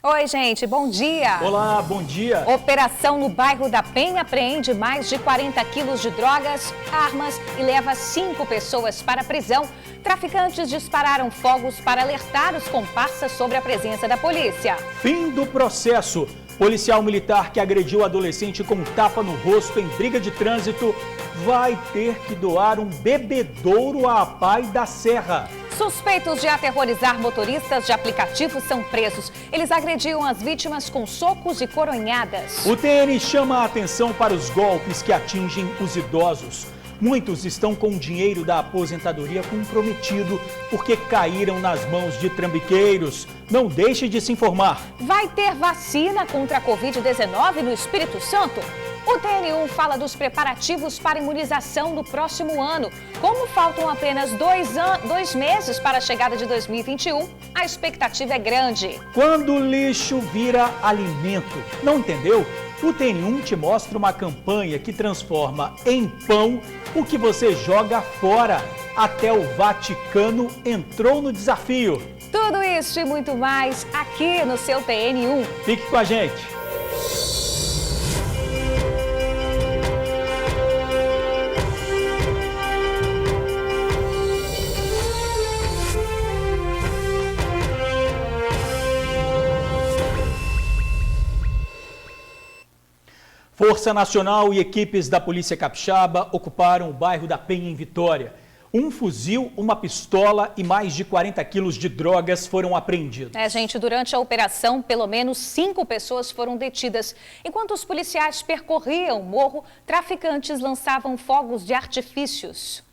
Oi, gente, bom dia. Olá, bom dia. Operação no bairro da Penha apreende mais de 40 quilos de drogas, armas e leva 5 pessoas para a prisão. Traficantes dispararam fogos para alertar os comparsas sobre a presença da polícia. Fim do processo. Policial militar que agrediu adolescente com tapa no rosto em briga de trânsito vai ter que doar um bebedouro à APAI da Serra. Suspeitos de aterrorizar motoristas de aplicativos são presos. Eles agrediam as vítimas com socos e coronhadas. O TN chama a atenção para os golpes que atingem os idosos. Muitos estão com o dinheiro da aposentadoria comprometido porque caíram nas mãos de trambiqueiros. Não deixe de se informar. Vai ter vacina contra a Covid-19 no Espírito Santo? O TN1 fala dos preparativos para a imunização do próximo ano. Como faltam apenas 2 meses para a chegada de 2021, a expectativa é grande. Quando o lixo vira alimento, não entendeu? O TN1 te mostra uma campanha que transforma em pão o que você joga fora. Até o Vaticano entrou no desafio. Tudo isso e muito mais aqui no seu TN1. Fique com a gente. Força Nacional e equipes da Polícia Capixaba ocuparam o bairro da Penha, em Vitória. Um fuzil, uma pistola e mais de 40 quilos de drogas foram apreendidos. Gente, durante a operação, pelo menos 5 pessoas foram detidas. Enquanto os policiais percorriam o morro, traficantes lançavam fogos de artifícios.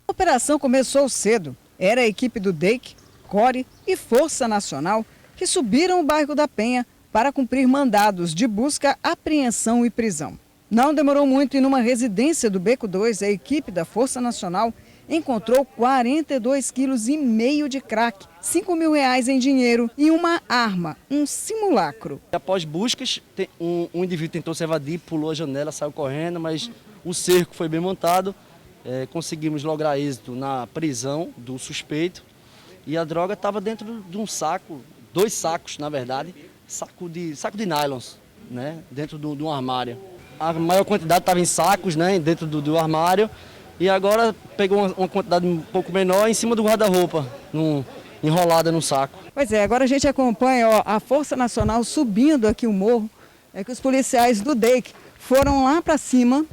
A operação começou cedo. Era a equipe do DEIC, CORE e Força Nacional que subiram o bairro da Penha para cumprir mandados de busca, apreensão e prisão. Não demorou muito e numa residência do Beco 2, a equipe da Força Nacional encontrou 42,5 quilos de crack, R$5 mil em dinheiro e uma arma, um simulacro. Após buscas, um indivíduo tentou se evadir, pulou a janela, saiu correndo, mas o cerco foi bem montado. Conseguimos lograr êxito na prisão do suspeito e a droga estava dentro de um saco, 2 sacos na verdade, saco de nylons, né, dentro de um armário. A maior quantidade estava em sacos, né, dentro do armário, e agora pegou uma quantidade um pouco menor em cima do guarda-roupa, enrolada no saco. Pois é, agora a gente acompanha a Força Nacional subindo aqui o morro, que os policiais do DEIC foram lá para cima,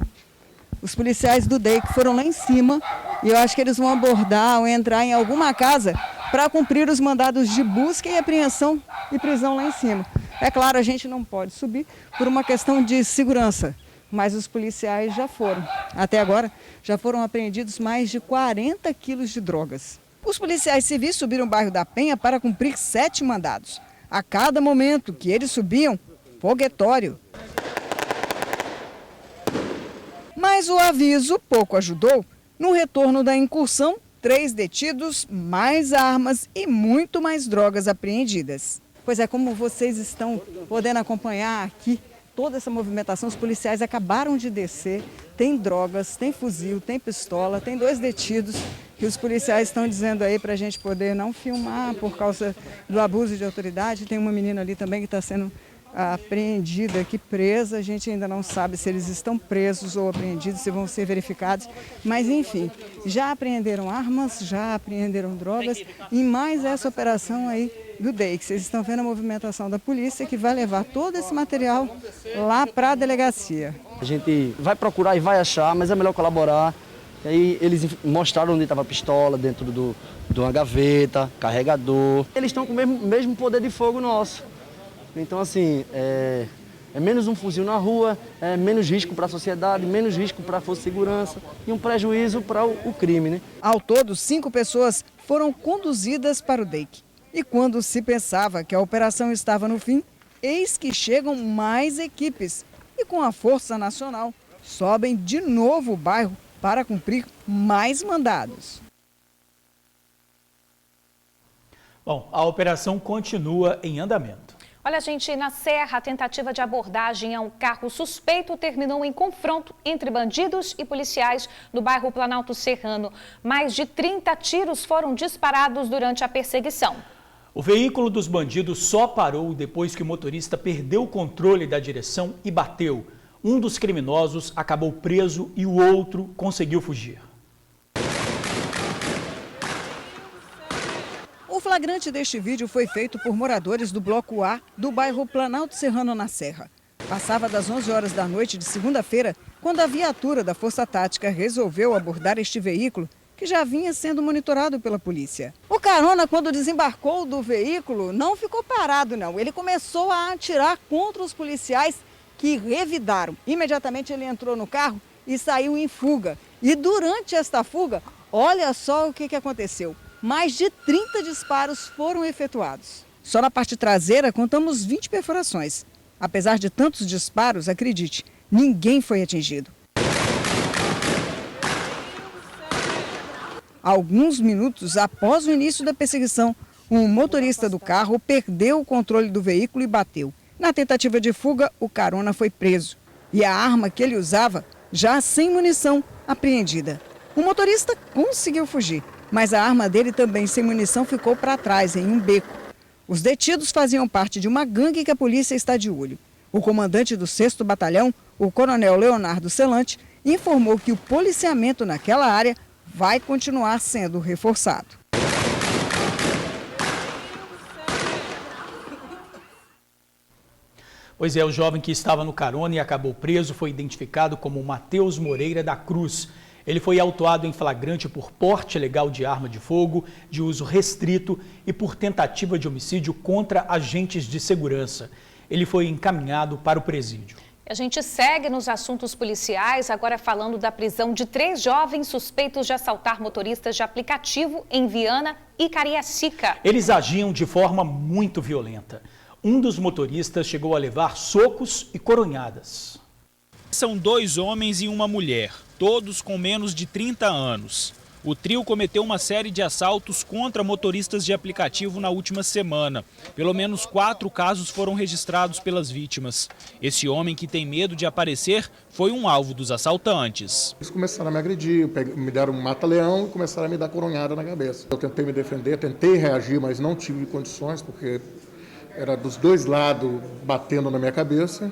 foram lá em cima, e eu acho que eles vão abordar ou entrar em alguma casa para cumprir os mandados de busca e apreensão e prisão lá em cima. É claro, a gente não pode subir por uma questão de segurança, mas os policiais já foram. Até agora, já foram apreendidos mais de 40 quilos de drogas. Os policiais civis subiram o bairro da Penha para cumprir 7 mandados. A cada momento que eles subiam, foguetório. Mas o aviso pouco ajudou. No retorno da incursão, 3 detidos, mais armas e muito mais drogas apreendidas. Pois é, como vocês estão podendo acompanhar aqui, toda essa movimentação, os policiais acabaram de descer, tem drogas, tem fuzil, tem pistola, tem 2 detidos, que os policiais estão dizendo aí para a gente poder não filmar por causa do abuso de autoridade. Tem uma menina ali também que está sendo apreendida aqui, presa. A gente ainda não sabe se eles estão presos ou apreendidos, se vão ser verificados. Mas, enfim, já apreenderam armas, já apreenderam drogas e mais essa operação aí do DEIC. Vocês estão vendo a movimentação da polícia que vai levar todo esse material lá para a delegacia. A gente vai procurar e vai achar, mas é melhor colaborar. E aí eles mostraram onde estava a pistola, dentro de uma gaveta, carregador. Eles estão com o mesmo poder de fogo nosso. Então, assim, é menos um fuzil na rua, é menos risco para a sociedade, menos risco para a força de segurança e um prejuízo para o crime, né? Ao todo, 5 pessoas foram conduzidas para o DEIC. E quando se pensava que a operação estava no fim, eis que chegam mais equipes. E com a Força Nacional, sobem de novo o bairro para cumprir mais mandados. Bom, a operação continua em andamento. Olha, gente, na Serra, a tentativa de abordagem a um carro suspeito terminou em confronto entre bandidos e policiais no bairro Planalto Serrano. Mais de 30 tiros foram disparados durante a perseguição. O veículo dos bandidos só parou depois que o motorista perdeu o controle da direção e bateu. Um dos criminosos acabou preso e o outro conseguiu fugir. O flagrante deste vídeo foi feito por moradores do Bloco A do bairro Planalto Serrano, na Serra. Passava das 11 horas da noite de segunda-feira, quando a viatura da Força Tática resolveu abordar este veículo, que já vinha sendo monitorado pela polícia. O carona, quando desembarcou do veículo, não ficou parado, não. Ele começou a atirar contra os policiais que revidaram. Imediatamente ele entrou no carro e saiu em fuga. E durante esta fuga, olha só o que aconteceu. Mais de 30 disparos foram efetuados. Só na parte traseira contamos 20 perfurações. Apesar de tantos disparos, acredite, ninguém foi atingido. Alguns minutos após o início da perseguição, um motorista do carro perdeu o controle do veículo e bateu. Na tentativa de fuga, o carona foi preso. E a arma que ele usava, já sem munição, apreendida. O motorista conseguiu fugir, mas a arma dele também sem munição ficou para trás, em um beco. Os detidos faziam parte de uma gangue que a polícia está de olho. O comandante do 6º Batalhão, o coronel Leonardo Celante, informou que o policiamento naquela área vai continuar sendo reforçado. Pois é, o jovem que estava no carona e acabou preso foi identificado como Matheus Moreira da Cruz. Ele foi autuado em flagrante por porte ilegal de arma de fogo, de uso restrito e por tentativa de homicídio contra agentes de segurança. Ele foi encaminhado para o presídio. A gente segue nos assuntos policiais, agora falando da prisão de 3 jovens suspeitos de assaltar motoristas de aplicativo em Viana e Cariacica. Eles agiam de forma muito violenta. Um dos motoristas chegou a levar socos e coronhadas. São 2 homens e uma mulher, todos com menos de 30 anos. O trio cometeu uma série de assaltos contra motoristas de aplicativo na última semana. Pelo menos 4 casos foram registrados pelas vítimas. Esse homem, que tem medo de aparecer, foi um alvo dos assaltantes. Eles começaram a me agredir, me deram um mata-leão e começaram a me dar coronhada na cabeça. Eu tentei me defender, tentei reagir, mas não tive condições, porque era dos 2 lados batendo na minha cabeça.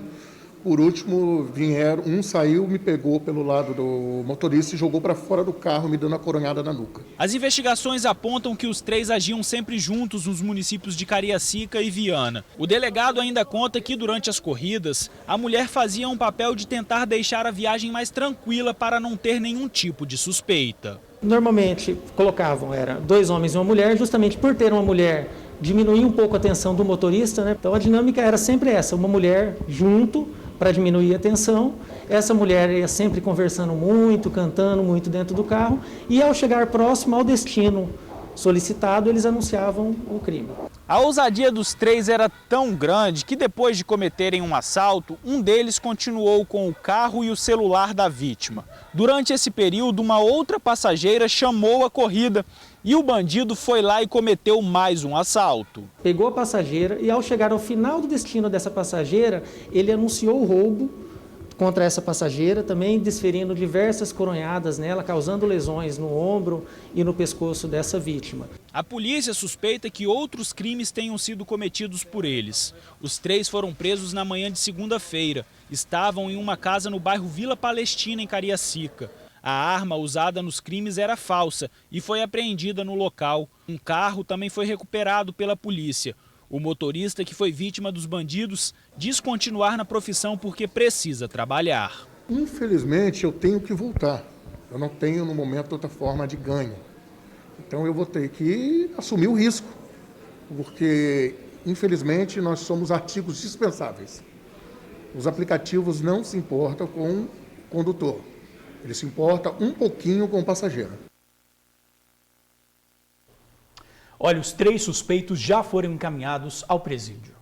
Por último, vieram, um saiu, me pegou pelo lado do motorista e jogou para fora do carro, me dando a coronhada na nuca. As investigações apontam que os 3 agiam sempre juntos nos municípios de Cariacica e Viana. O delegado ainda conta que durante as corridas, a mulher fazia um papel de tentar deixar a viagem mais tranquila para não ter nenhum tipo de suspeita. Normalmente colocavam, 2 homens e uma mulher, justamente por ter uma mulher, diminuir um pouco a tensão do motorista, né? Então a dinâmica era sempre essa, uma mulher junto, para diminuir a tensão. Essa mulher ia sempre conversando muito, cantando muito dentro do carro, e ao chegar próximo ao destino solicitado, eles anunciavam o crime. A ousadia dos 3 era tão grande que depois de cometerem um assalto, um deles continuou com o carro e o celular da vítima. Durante esse período, uma outra passageira chamou a corrida e o bandido foi lá e cometeu mais um assalto. Pegou a passageira e ao chegar ao final do destino dessa passageira, ele anunciou o roubo contra essa passageira, também desferindo diversas coronhadas nela, causando lesões no ombro e no pescoço dessa vítima. A polícia suspeita que outros crimes tenham sido cometidos por eles. Os 3 foram presos na manhã de segunda-feira. Estavam em uma casa no bairro Vila Palestina, em Cariacica. A arma usada nos crimes era falsa e foi apreendida no local. Um carro também foi recuperado pela polícia. O motorista, que foi vítima dos bandidos, diz continuar na profissão porque precisa trabalhar. Infelizmente, eu tenho que voltar. Eu não tenho, no momento, outra forma de ganho. Então, eu vou ter que assumir o risco, porque, infelizmente, nós somos artigos dispensáveis. Os aplicativos não se importam com o condutor. Ele se importa um pouquinho com o passageiro. Olha, os 3 suspeitos já foram encaminhados ao presídio.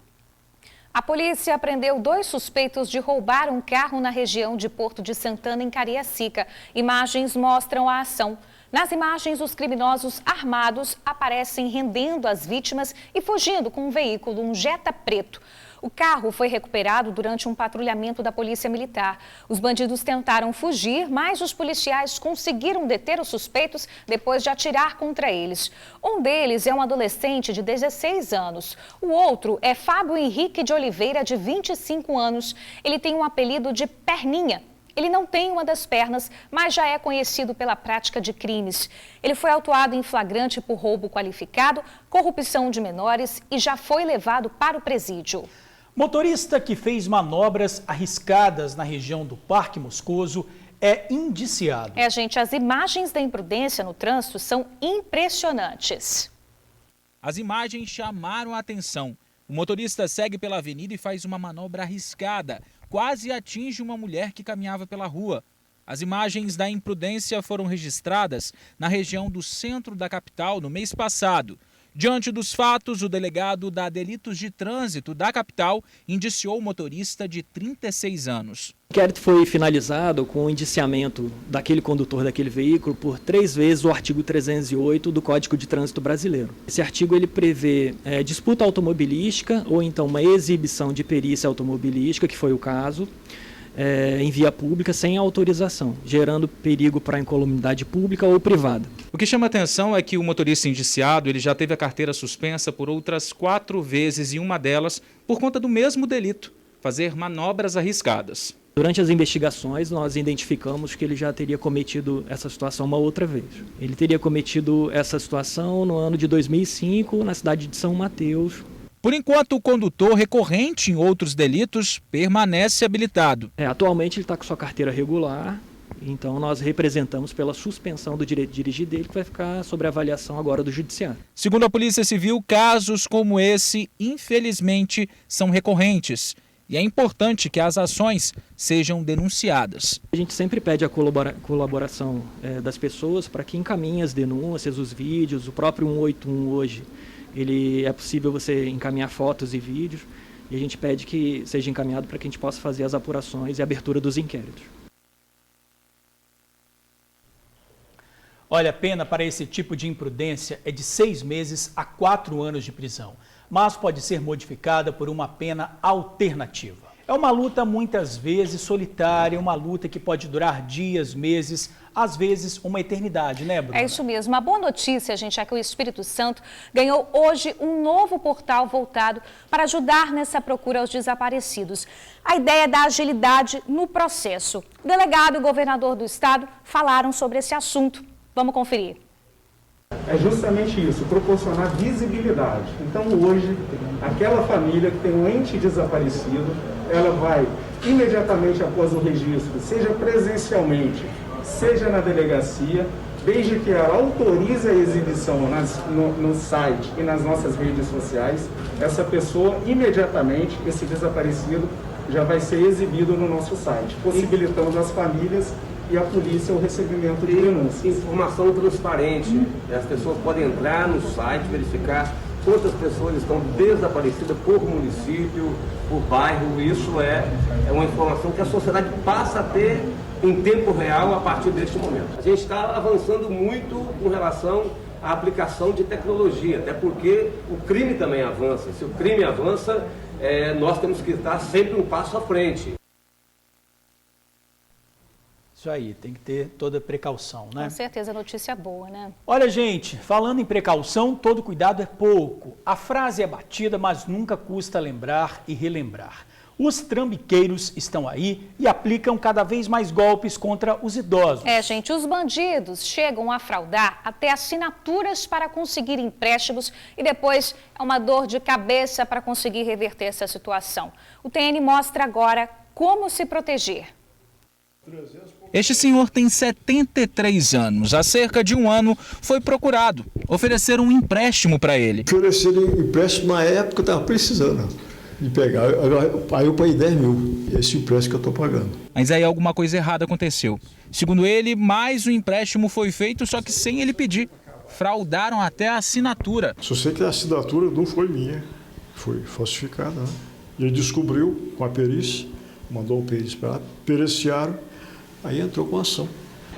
A polícia apreendeu 2 suspeitos de roubar um carro na região de Porto de Santana, em Cariacica. Imagens mostram a ação. Nas imagens, os criminosos armados aparecem rendendo as vítimas e fugindo com um veículo, um Jetta preto. O carro foi recuperado durante um patrulhamento da Polícia Militar. Os bandidos tentaram fugir, mas os policiais conseguiram deter os suspeitos depois de atirar contra eles. Um deles é um adolescente de 16 anos. O outro é Fábio Henrique de Oliveira, de 25 anos. Ele tem um apelido de Perninha. Ele não tem uma das pernas, mas já é conhecido pela prática de crimes. Ele foi autuado em flagrante por roubo qualificado, corrupção de menores e já foi levado para o presídio. Motorista que fez manobras arriscadas na região do Parque Moscoso é indiciado. Gente, as imagens da imprudência no trânsito são impressionantes. As imagens chamaram a atenção. O motorista segue pela avenida e faz uma manobra arriscada. Quase atinge uma mulher que caminhava pela rua. As imagens da imprudência foram registradas na região do centro da capital no mês passado. Diante dos fatos, o delegado da Delitos de Trânsito da capital indiciou o motorista de 36 anos. O inquérito foi finalizado com o indiciamento daquele condutor daquele veículo por 3 vezes o artigo 308 do Código de Trânsito Brasileiro. Esse artigo ele prevê disputa automobilística ou então uma exibição de perícia automobilística, que foi o caso, em via pública sem autorização, gerando perigo para a incolumidade pública ou privada. O que chama atenção é que o motorista indiciado ele já teve a carteira suspensa por outras 4 vezes e uma delas por conta do mesmo delito, fazer manobras arriscadas. Durante as investigações, nós identificamos que ele já teria cometido essa situação uma outra vez. Ele teria cometido essa situação no ano de 2005, na cidade de São Mateus. Por enquanto, o condutor recorrente em outros delitos permanece habilitado. Atualmente ele está com sua carteira regular, então nós representamos pela suspensão do direito de dirigir dele, que vai ficar sob avaliação agora do Judiciário. Segundo a Polícia Civil, casos como esse, infelizmente, são recorrentes. E é importante que as ações sejam denunciadas. A gente sempre pede a colaboração das pessoas para que encaminhem as denúncias, os vídeos, o próprio 181 hoje. É possível você encaminhar fotos e vídeos e a gente pede que seja encaminhado para que a gente possa fazer as apurações e a abertura dos inquéritos. Olha, a pena para esse tipo de imprudência é de 6 meses a 4 anos de prisão, mas pode ser modificada por uma pena alternativa. É uma luta muitas vezes solitária, uma luta que pode durar dias, meses, às vezes uma eternidade, né, Bruna? É isso mesmo. A boa notícia, gente, é que o Espírito Santo ganhou hoje um novo portal voltado para ajudar nessa procura aos desaparecidos. A ideia é dar agilidade no processo. O delegado e o governador do estado falaram sobre esse assunto. Vamos conferir. É justamente isso, proporcionar visibilidade. Então hoje, aquela família que tem um ente desaparecido, ela vai imediatamente após o registro, seja presencialmente, seja na delegacia, desde que ela autorize a exibição no site e nas nossas redes sociais, essa pessoa imediatamente, esse desaparecido, já vai ser exibido no nosso site, possibilitando às famílias e a polícia o recebimento de denúncias. Informação transparente, as pessoas podem entrar no site, verificar quantas pessoas estão desaparecidas por município, por bairro. Isso é uma informação que a sociedade passa a ter em tempo real a partir deste momento. A gente está avançando muito com relação à aplicação de tecnologia, até porque o crime também avança. Se o crime avança, nós temos que estar sempre um passo à frente. Isso aí, tem que ter toda precaução, né? Com certeza, notícia boa, né? Olha, gente, falando em precaução, todo cuidado é pouco. A frase é batida, mas nunca custa lembrar e relembrar. Os trambiqueiros estão aí e aplicam cada vez mais golpes contra os idosos. Gente, os bandidos chegam a fraudar até assinaturas para conseguir empréstimos e depois é uma dor de cabeça para conseguir reverter essa situação. O TN mostra agora como se proteger. Este senhor tem 73 anos. Há cerca de um ano foi procurado. Ofereceram um empréstimo para ele. Ofereceram empréstimo na época, eu estava precisando de pegar. Aí eu paguei 10 mil, esse empréstimo que eu estou pagando. Mas aí alguma coisa errada aconteceu. Segundo ele, mais um empréstimo foi feito, só que sem ele pedir. Fraudaram até a assinatura. Só sei que a assinatura não foi minha, foi falsificada, né? Ele descobriu com a perícia, mandou o perícia para lá, periciaram. Aí entrou com a ação.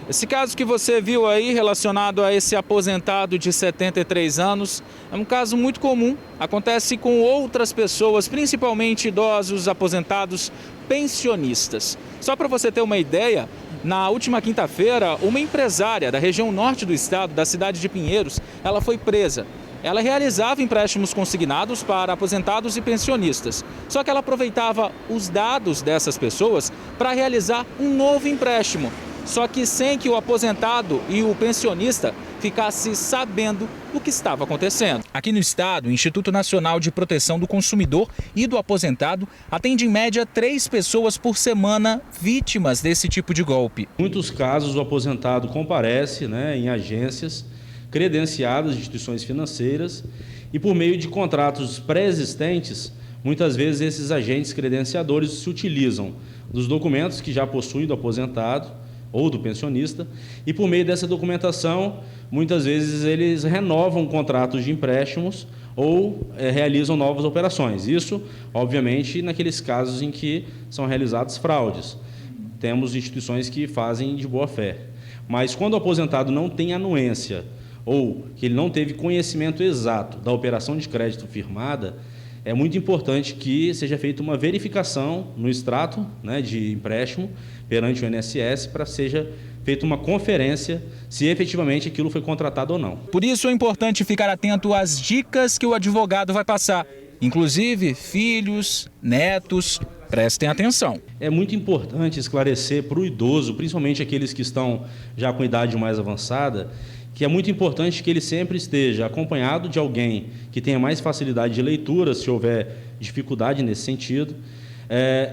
Esse caso que você viu aí relacionado a esse aposentado de 73 anos é um caso muito comum. Acontece com outras pessoas, principalmente idosos, aposentados, pensionistas. Só para você ter uma ideia, na última quinta-feira, uma empresária da região norte do estado, da cidade de Pinheiros, ela foi presa. Ela realizava empréstimos consignados para aposentados e pensionistas. Só que ela aproveitava os dados dessas pessoas para realizar um novo empréstimo. Só que sem que o aposentado e o pensionista ficasse sabendo o que estava acontecendo. Aqui no estado, o Instituto Nacional de Proteção do Consumidor e do Aposentado atende em média 3 pessoas por semana vítimas desse tipo de golpe. Em muitos casos, o aposentado comparece em agências credenciadas de instituições financeiras e por meio de contratos pré-existentes, muitas vezes esses agentes credenciadores se utilizam dos documentos que já possuem do aposentado ou do pensionista, e por meio dessa documentação, muitas vezes eles renovam contratos de empréstimos ou realizam novas operações. Isso, obviamente, naqueles casos em que são realizadas fraudes. Temos instituições que fazem de boa fé. Mas quando o aposentado não tem anuência ou que ele não teve conhecimento exato da operação de crédito firmada, é muito importante que seja feita uma verificação no extrato de empréstimo perante o INSS para seja feita uma conferência se efetivamente aquilo foi contratado ou não. Por isso é importante ficar atento às dicas que o advogado vai passar. Inclusive, filhos, netos, prestem atenção. É muito importante esclarecer para o idoso, principalmente aqueles que estão já com idade mais avançada, que é muito importante que ele sempre esteja acompanhado de alguém que tenha mais facilidade de leitura, se houver dificuldade nesse sentido,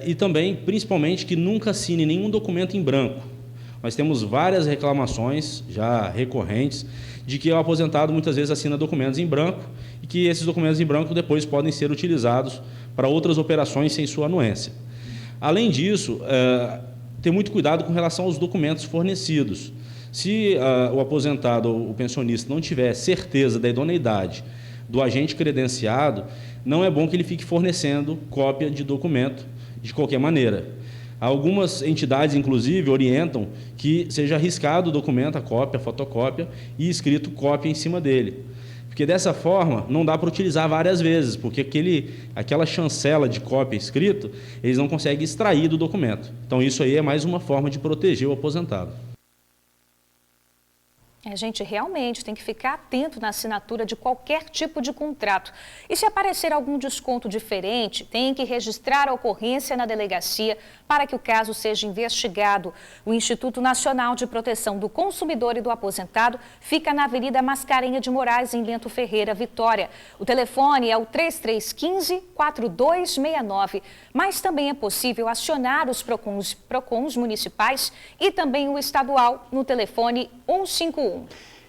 e também, principalmente, que nunca assine nenhum documento em branco. Nós temos várias reclamações já recorrentes de que o aposentado muitas vezes assina documentos em branco e que esses documentos em branco depois podem ser utilizados para outras operações sem sua anuência. Além disso, ter muito cuidado com relação aos documentos fornecidos. Se o aposentado ou o pensionista não tiver certeza da idoneidade do agente credenciado, não é bom que ele fique fornecendo cópia de documento de qualquer maneira. Algumas entidades, inclusive, orientam que seja riscado o documento, a cópia, a fotocópia, e escrito cópia em cima dele. Porque dessa forma não dá para utilizar várias vezes, porque aquela chancela de cópia escrito, eles não conseguem extrair do documento. Então isso aí é mais uma forma de proteger o aposentado. A gente realmente tem que ficar atento na assinatura de qualquer tipo de contrato. E se aparecer algum desconto diferente, tem que registrar a ocorrência na delegacia para que o caso seja investigado. O Instituto Nacional de Proteção do Consumidor e do Aposentado fica na Avenida Mascarenha de Moraes, em Lento Ferreira, Vitória. O telefone é o 3315-4269, mas também é possível acionar os PROCONs municipais e também o estadual no telefone 151.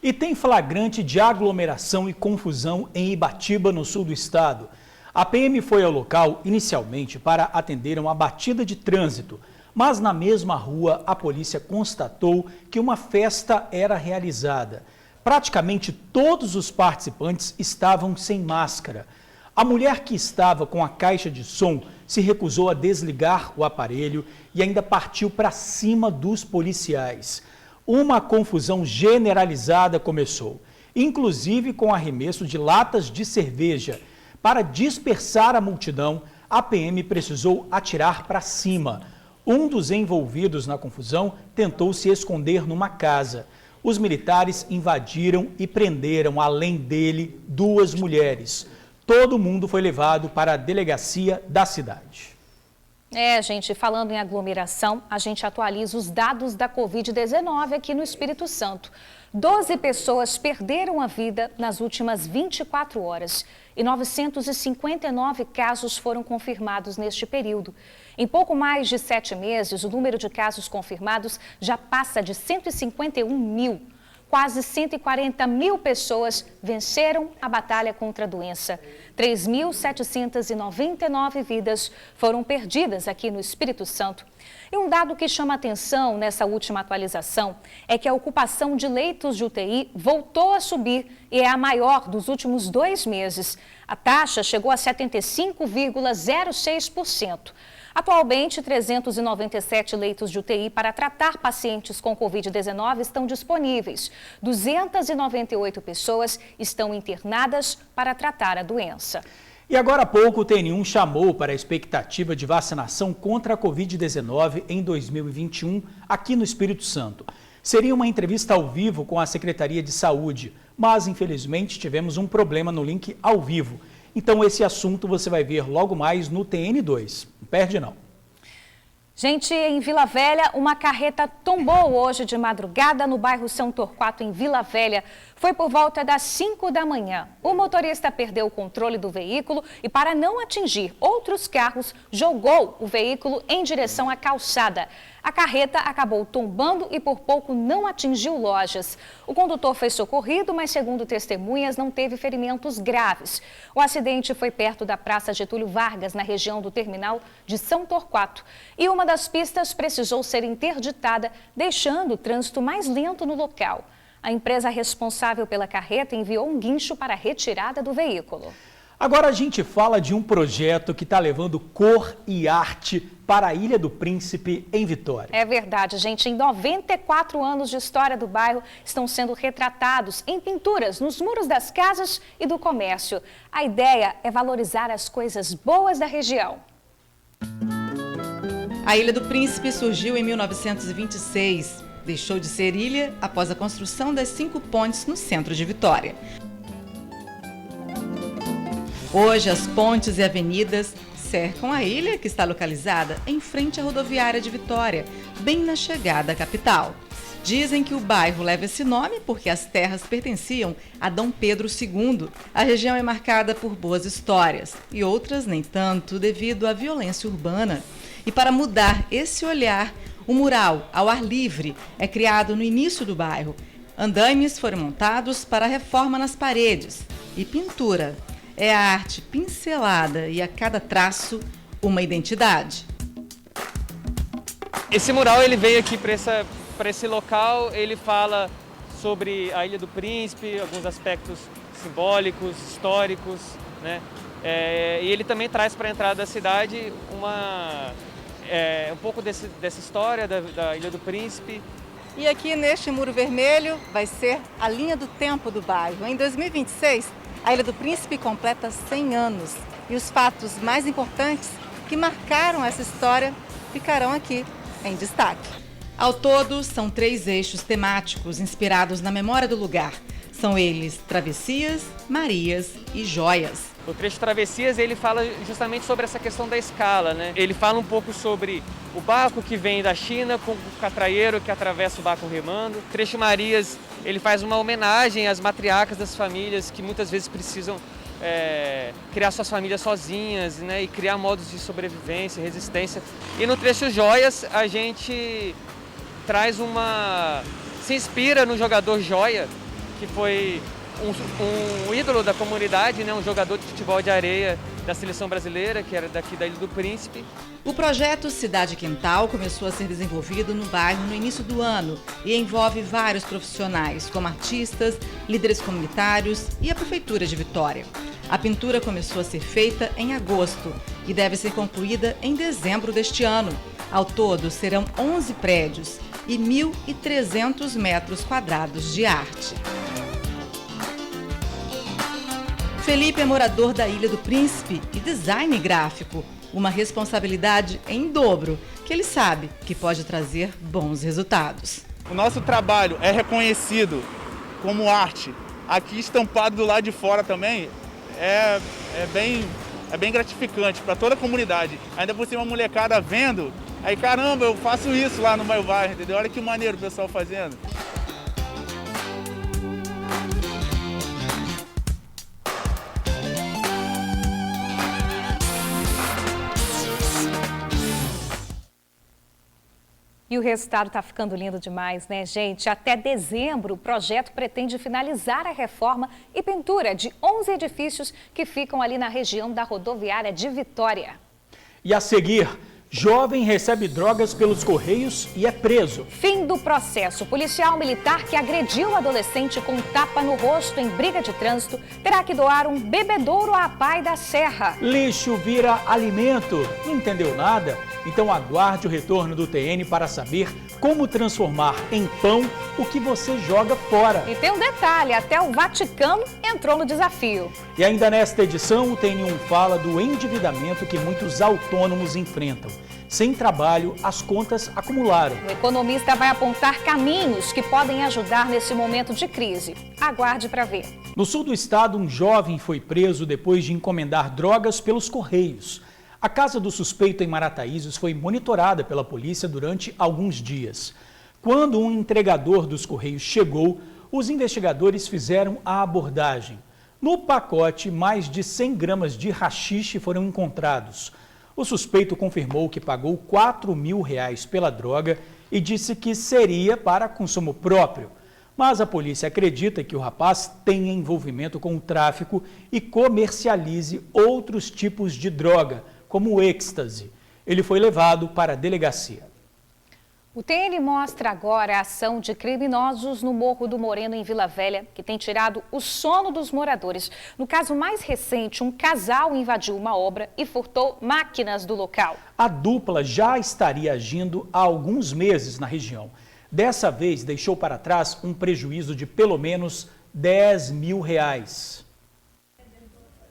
E tem flagrante de aglomeração e confusão em Ibatiba, no sul do estado. A PM foi ao local inicialmente para atender uma batida de trânsito, mas na mesma rua a polícia constatou que uma festa era realizada. Praticamente todos os participantes estavam sem máscara. A mulher que estava com a caixa de som se recusou a desligar o aparelho e ainda partiu para cima dos policiais. Uma confusão generalizada começou, inclusive com arremesso de latas de cerveja. Para dispersar a multidão, a PM precisou atirar para cima. Um dos envolvidos na confusão tentou se esconder numa casa. Os militares invadiram e prenderam, além dele, 2 mulheres. Todo mundo foi levado para a delegacia da cidade. Gente, falando em aglomeração, a gente atualiza os dados da Covid-19 aqui no Espírito Santo. 12 pessoas perderam a vida nas últimas 24 horas e 959 casos foram confirmados neste período. Em pouco mais de 7 meses, o número de casos confirmados já passa de 151 mil. Quase 140 mil pessoas venceram a batalha contra a doença. 3.799 vidas foram perdidas aqui no Espírito Santo. E um dado que chama atenção nessa última atualização é que a ocupação de leitos de UTI voltou a subir e é a maior dos últimos 2 meses. A taxa chegou a 75,06%. Atualmente, 397 leitos de UTI para tratar pacientes com Covid-19 estão disponíveis. 298 pessoas estão internadas para tratar a doença. E agora há pouco o TN1 chamou para a expectativa de vacinação contra a Covid-19 em 2021 aqui no Espírito Santo. Seria uma entrevista ao vivo com a Secretaria de Saúde, mas infelizmente tivemos um problema no link ao vivo. Então esse assunto você vai ver logo mais no TN2. Não perde não. Gente, em Vila Velha, uma carreta tombou hoje de madrugada no bairro São Torquato, em Vila Velha. Foi por volta das 5 da manhã. O motorista perdeu o controle do veículo e, para não atingir outros carros, jogou o veículo em direção à calçada. A carreta acabou tombando e por pouco não atingiu lojas. O condutor foi socorrido, mas, segundo testemunhas, não teve ferimentos graves. O acidente foi perto da Praça Getúlio Vargas, na região do terminal de São Torquato. E uma das pistas precisou ser interditada, deixando o trânsito mais lento no local. A empresa responsável pela carreta enviou um guincho para a retirada do veículo. Agora a gente fala de um projeto que está levando cor e arte para a Ilha do Príncipe, em Vitória. É verdade, gente. Em 94 anos de história do bairro, estão sendo retratados em pinturas nos muros das casas e do comércio. A ideia é valorizar as coisas boas da região. A Ilha do Príncipe surgiu em 1926. Deixou de ser ilha após a construção das 5 pontes no centro de Vitória. Hoje, as pontes e avenidas cercam a ilha, que está localizada em frente à rodoviária de Vitória, bem na chegada à capital. Dizem que o bairro leva esse nome porque as terras pertenciam a Dom Pedro II. A região é marcada por boas histórias e outras nem tanto devido à violência urbana. E para mudar esse olhar, o mural ao ar livre é criado no início do bairro. Andaimes foram montados para a reforma nas paredes e pintura. É a arte pincelada e a cada traço uma identidade. Esse mural ele veio aqui para esse local, ele fala sobre a Ilha do Príncipe, alguns aspectos simbólicos, históricos, né? E ele também traz para a entrada da cidade um pouco dessa história da Ilha do Príncipe. E aqui neste muro vermelho vai ser a linha do tempo do bairro. Em 2026, a Ilha do Príncipe completa 100 anos e os fatos mais importantes que marcaram essa história ficarão aqui em destaque. Ao todo, são 3 eixos temáticos inspirados na memória do lugar. São eles Travessias, Marias e Joias. O trecho Travessias ele fala justamente sobre essa questão da escala, né? Ele fala um pouco sobre o barco que vem da China com o catraieiro que atravessa o barco remando. O trecho Marias ele faz uma homenagem às matriarcas das famílias que muitas vezes precisam criar suas famílias sozinhas, né? E criar modos de sobrevivência, resistência. E no trecho Joias a gente traz se inspira no jogador Joia, que foi um ídolo da comunidade, né? Um jogador de futebol de areia da seleção brasileira, que era daqui da Ilha do Príncipe. O projeto Cidade Quintal começou a ser desenvolvido no bairro no início do ano e envolve vários profissionais, como artistas, líderes comunitários e a Prefeitura de Vitória. A pintura começou a ser feita em agosto e deve ser concluída em dezembro deste ano. Ao todo, serão 11 prédios e 1.300 metros quadrados de arte. Felipe é morador da Ilha do Príncipe e design gráfico, uma responsabilidade em dobro, que ele sabe que pode trazer bons resultados. O nosso trabalho é reconhecido como arte, aqui estampado do lado de fora também, é bem gratificante para toda a comunidade. Ainda por cima a molecada vendo, aí caramba, eu faço isso lá no meu bairro, entendeu? Olha que maneiro o pessoal fazendo. E E o resultado está ficando lindo demais, né, gente? Até dezembro, o projeto pretende finalizar a reforma e pintura de 11 edifícios que ficam ali na região da rodoviária de Vitória. E a seguir, jovem recebe drogas pelos Correios e é preso. Fim do processo. Policial militar que agrediu o adolescente com tapa no rosto em briga de trânsito terá que doar um bebedouro à Pai da Serra. Lixo vira alimento. Não entendeu nada? Então aguarde o retorno do TN para saber como transformar em pão o que você joga fora. E tem um detalhe, até o Vaticano entrou no desafio. E ainda nesta edição, o TN1 fala do endividamento que muitos autônomos enfrentam. Sem trabalho, as contas acumularam. O economista vai apontar caminhos que podem ajudar nesse momento de crise. Aguarde para ver. No sul do estado, um jovem foi preso depois de encomendar drogas pelos Correios. A casa do suspeito em Marataízes foi monitorada pela polícia durante alguns dias. Quando um entregador dos Correios chegou, os investigadores fizeram a abordagem. No pacote, mais de 100 gramas de haxixe foram encontrados. O suspeito confirmou que pagou R$4.000 pela droga e disse que seria para consumo próprio. Mas a polícia acredita que o rapaz tenha envolvimento com o tráfico e comercialize outros tipos de droga, como o êxtase. Ele foi levado para a delegacia. O TN mostra agora a ação de criminosos no Morro do Moreno, em Vila Velha, que tem tirado o sono dos moradores. No caso mais recente, um casal invadiu uma obra e furtou máquinas do local. A dupla já estaria agindo há alguns meses na região. Dessa vez, deixou para trás um prejuízo de pelo menos R$10.000.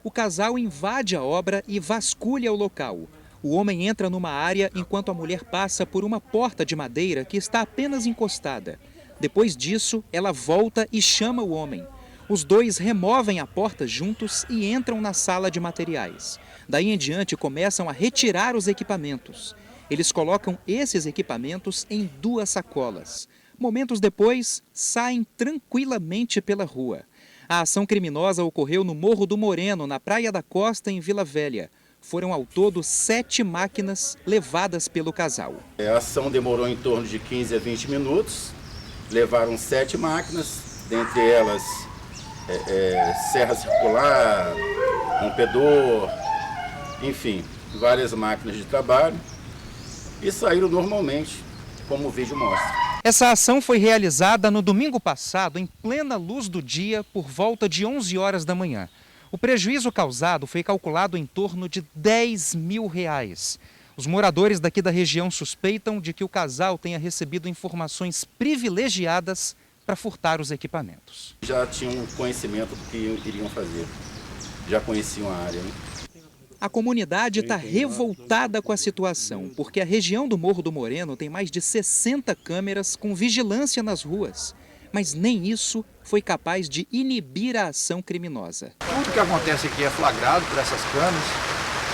O casal invade a obra e vasculha o local. O homem entra numa área enquanto a mulher passa por uma porta de madeira que está apenas encostada. Depois disso, ela volta e chama o homem. Os dois removem a porta juntos e entram na sala de materiais. Daí em diante, começam a retirar os equipamentos. Eles colocam esses equipamentos em 2 sacolas. Momentos depois, saem tranquilamente pela rua. A ação criminosa ocorreu no Morro do Moreno, na Praia da Costa, em Vila Velha. Foram ao todo 7 máquinas levadas pelo casal. A ação demorou em torno de 15 a 20 minutos. Levaram 7 máquinas, dentre elas serra circular, rompedor, enfim, várias máquinas de trabalho. E saíram normalmente, como o vídeo mostra. Essa ação foi realizada no domingo passado, em plena luz do dia, por volta de 11 horas da manhã. O prejuízo causado foi calculado em torno de R$10.000. Os moradores daqui da região suspeitam de que o casal tenha recebido informações privilegiadas para furtar os equipamentos. Já tinham conhecimento do que iriam fazer, já conheciam a área, né? A comunidade está revoltada com a situação, porque a região do Morro do Moreno tem mais de 60 câmeras com vigilância nas ruas. Mas nem isso foi capaz de inibir a ação criminosa. Tudo que acontece aqui é flagrado por essas câmeras,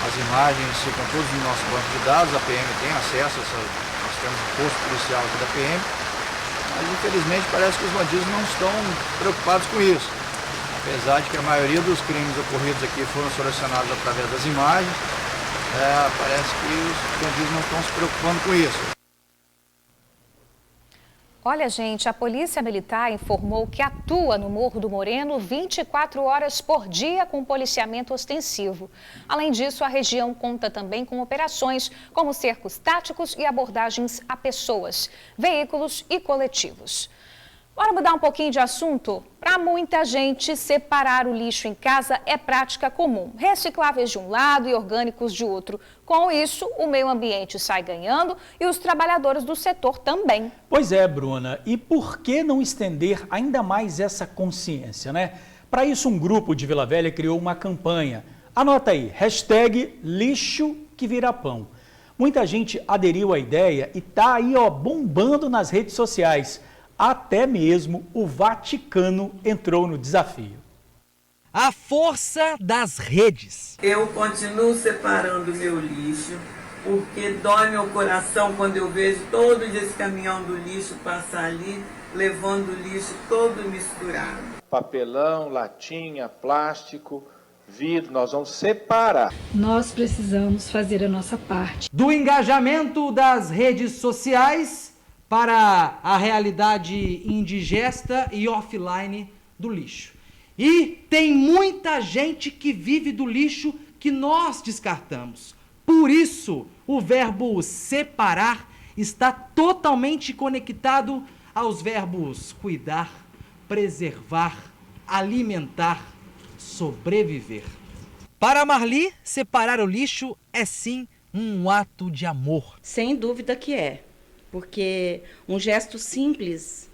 as imagens ficam todas no nosso banco de dados, a PM tem acesso, nós temos um posto policial aqui da PM, mas infelizmente parece que os bandidos não estão preocupados com isso. Apesar de que a maioria dos crimes ocorridos aqui foram solucionados através das imagens, parece que os bandidos não estão se preocupando com isso. Olha, gente, a Polícia Militar informou que atua no Morro do Moreno 24 horas por dia com policiamento ostensivo. Além disso, a região conta também com operações como cercos táticos e abordagens a pessoas, veículos e coletivos. Bora mudar um pouquinho de assunto? Para muita gente, separar o lixo em casa é prática comum. Recicláveis de um lado e orgânicos de outro. Com isso, o meio ambiente sai ganhando e os trabalhadores do setor também. Pois é, Bruna. E por que não estender ainda mais essa consciência, né? Para isso, um grupo de Vila Velha criou uma campanha. Anota aí, #lixo que vira pão. Muita gente aderiu à ideia e tá aí, bombando nas redes sociais. Até mesmo o Vaticano entrou no desafio. A força das redes. Eu continuo separando meu lixo, porque dói meu coração quando eu vejo todo esse caminhão do lixo passar ali, levando o lixo todo misturado. Papelão, latinha, plástico, vidro, nós vamos separar. Nós precisamos fazer a nossa parte. Do engajamento das redes sociais para a realidade indigesta e offline do lixo. E tem muita gente que vive do lixo que nós descartamos. Por isso, o verbo separar está totalmente conectado aos verbos cuidar, preservar, alimentar, sobreviver. Para Marli, separar o lixo é sim um ato de amor. Sem dúvida que é, porque um gesto simples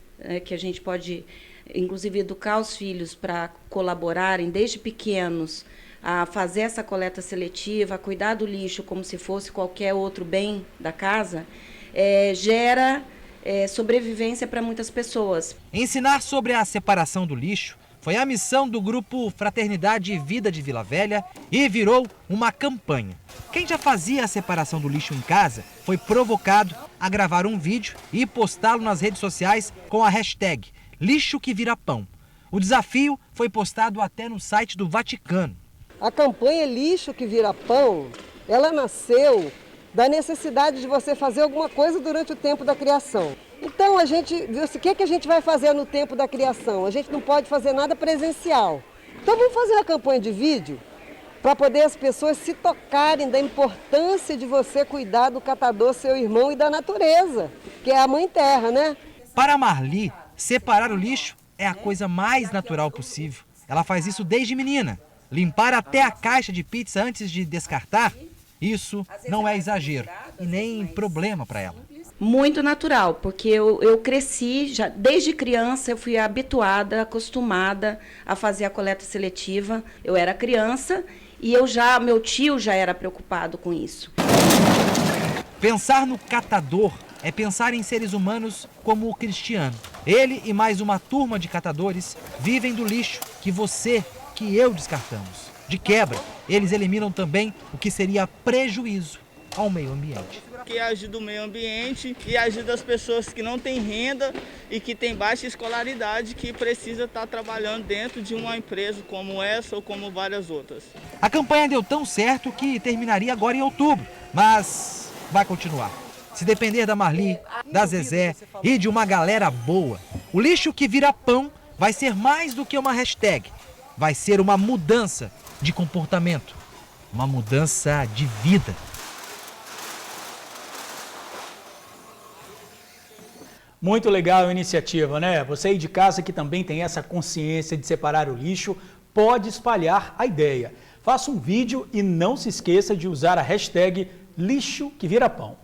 que a gente pode, inclusive, educar os filhos para colaborarem desde pequenos a fazer essa coleta seletiva, a cuidar do lixo como se fosse qualquer outro bem da casa, gera sobrevivência para muitas pessoas. Ensinar sobre a separação do lixo foi a missão do grupo Fraternidade e Vida de Vila Velha e virou uma campanha. Quem já fazia a separação do lixo em casa foi provocado a gravar um vídeo e postá-lo nas redes sociais com a hashtag Lixo que Vira Pão. O desafio foi postado até no site do Vaticano. A campanha Lixo que Vira Pão, ela nasceu da necessidade de você fazer alguma coisa durante o tempo da criação. Então a gente viu assim, o que a gente vai fazer no tempo da criação? A gente não pode fazer nada presencial. Então vamos fazer uma campanha de vídeo para poder as pessoas se tocarem da importância de você cuidar do catador, seu irmão, e da natureza, que é a Mãe Terra, né? Para Marli, separar o lixo é a coisa mais natural possível. Ela faz isso desde menina. Limpar até a caixa de pizza antes de descartar, isso não é exagero e nem problema para ela. Muito natural, porque eu cresci, já desde criança eu fui habituada, acostumada a fazer a coleta seletiva. Eu era criança e meu tio já era preocupado com isso. Pensar no catador é pensar em seres humanos como o Cristiano. Ele e mais uma turma de catadores vivem do lixo que você, que eu descartamos. De quebra, eles eliminam também o que seria prejuízo ao meio ambiente. Que ajuda o meio ambiente e ajuda as pessoas que não têm renda e que têm baixa escolaridade, que precisa estar trabalhando dentro de uma empresa como essa ou como várias outras. A campanha deu tão certo que terminaria agora em outubro, mas vai continuar. Se depender da Marli, da Zezé e de uma galera boa, o lixo que vira pão vai ser mais do que uma hashtag. Vai ser uma mudança de comportamento, uma mudança de vida. Muito legal a iniciativa, né? Você aí de casa que também tem essa consciência de separar o lixo, pode espalhar a ideia. Faça um vídeo e não se esqueça de usar a hashtag Lixo que Vira Pão.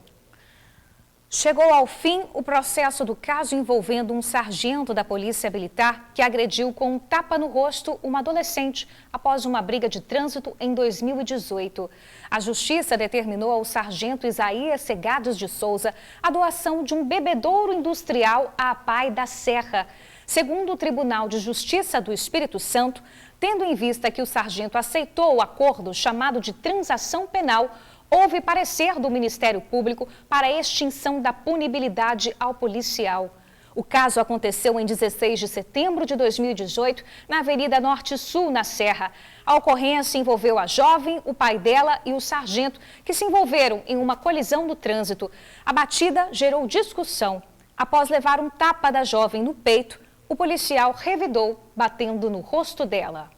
Chegou ao fim o processo do caso envolvendo um sargento da Polícia Militar que agrediu com um tapa no rosto uma adolescente após uma briga de trânsito em 2018. A Justiça determinou ao sargento Isaías Segades de Souza a doação de um bebedouro industrial à Pai da Serra. Segundo o Tribunal de Justiça do Espírito Santo, tendo em vista que o sargento aceitou o acordo chamado de transação penal, houve parecer do Ministério Público para a extinção da punibilidade ao policial. O caso aconteceu em 16 de setembro de 2018, na Avenida Norte-Sul, na Serra. A ocorrência envolveu a jovem, o pai dela e o sargento, que se envolveram em uma colisão no trânsito. A batida gerou discussão. Após levar um tapa da jovem no peito, o policial revidou, batendo no rosto dela.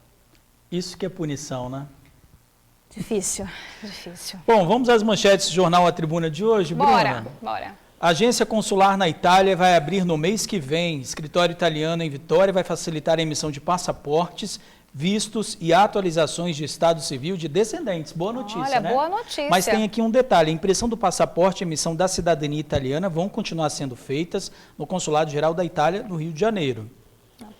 Isso que é punição, né? Difícil, difícil. Bom, vamos às manchetes do Jornal A Tribuna de hoje, Bora, Bruna? bora. A agência consular na Itália vai abrir no mês que vem. Escritório italiano em Vitória vai facilitar a emissão de passaportes, vistos e atualizações de estado civil de descendentes. Boa notícia, Olha, né? boa notícia. Mas tem aqui um detalhe. A impressão do passaporte e a emissão da cidadania italiana vão continuar sendo feitas no Consulado Geral da Itália, no Rio de Janeiro.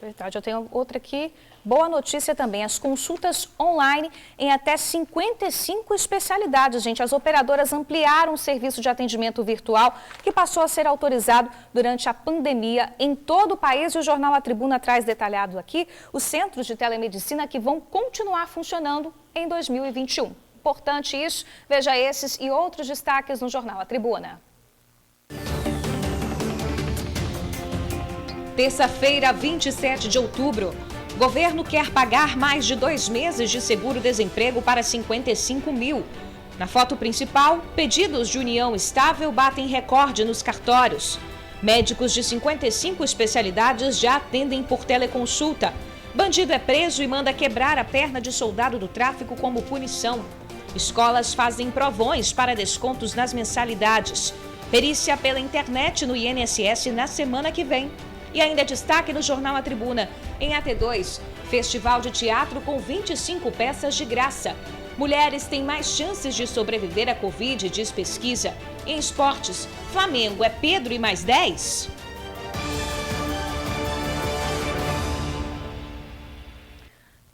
Verdade, eu tenho outra aqui. Boa notícia também, as consultas online em até 55 especialidades, gente. As operadoras ampliaram o serviço de atendimento virtual que passou a ser autorizado durante a pandemia em todo o país. E o Jornal A Tribuna traz detalhado aqui os centros de telemedicina que vão continuar funcionando em 2021. Importante isso, veja esses e outros destaques no Jornal A Tribuna. Terça-feira, 27 de outubro. Governo quer pagar mais de 2 meses de seguro-desemprego para 55 mil. Na foto principal, pedidos de união estável batem recorde nos cartórios. Médicos de 55 especialidades já atendem por teleconsulta. Bandido é preso e manda quebrar a perna de soldado do tráfico como punição. Escolas fazem provões para descontos nas mensalidades. Perícia pela internet no INSS na semana que vem. E ainda destaque no jornal A Tribuna. Em AT2, festival de teatro com 25 peças de graça. Mulheres têm mais chances de sobreviver à Covid, diz pesquisa. Em esportes, Flamengo é Pedro e mais 10?